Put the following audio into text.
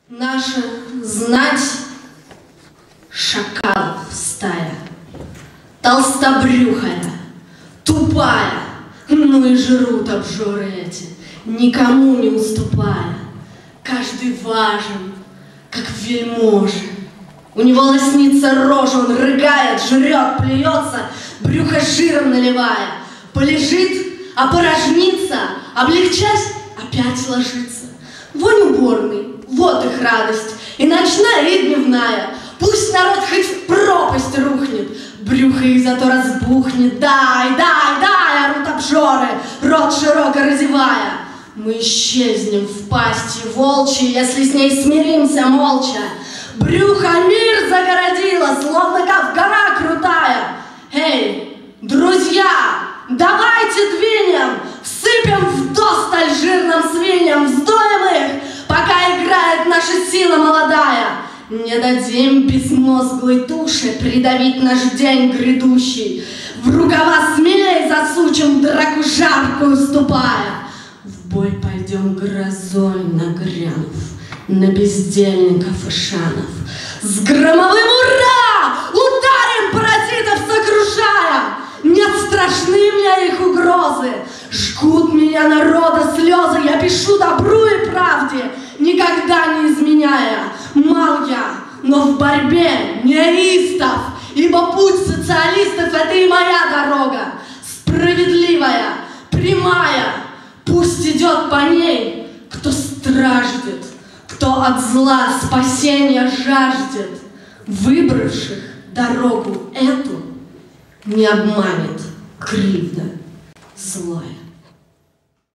Наша знать шакалов стая, толстобрюхая, тупая, ну и жрут обжоры эти, никому не уступая. Каждый важен, как вельможа. У него лоснится рожа, он рыгает, жрет, плюется, брюхо жиром наливая. Полежит, опорожнится, облегчась, опять ложится. Вонь уборной, вот их радость, и ночная, и дневная. Пусть народ хоть в пропасть рухнет, брюхо их зато разбухнет. Дай, дай, дай, орут обжоры, рот широко разевая. Мы исчезнем в пасти волчьей, если с ней смиримся молча. Брюхо мир загородило, словно как гора крутая. Эй, друзья, давайте двинем, всыпем вдосталь жирным свиньям, вздоем их, пока играет наша сила молодая. Не дадим безмозглой туше придавить наш день грядущий. В рукава смелей засучим, драку жаркую ступая. В бой пойдем грозой нагрянув на бездельников и шанов. С громовым ура ударим паразитов сокрушая. Нет, страшны мне их угрозы, жгут меня народа слезы. Я пишу добру и правде, никогда не изменяя. Мал я, но в борьбе неистов, ибо путь социалистов — это и моя дорога. Справедливая, прямая, пусть идет по ней, кто страждет, кто от зла спасения жаждет. Выбравших дорогу эту не обманет кривда злая.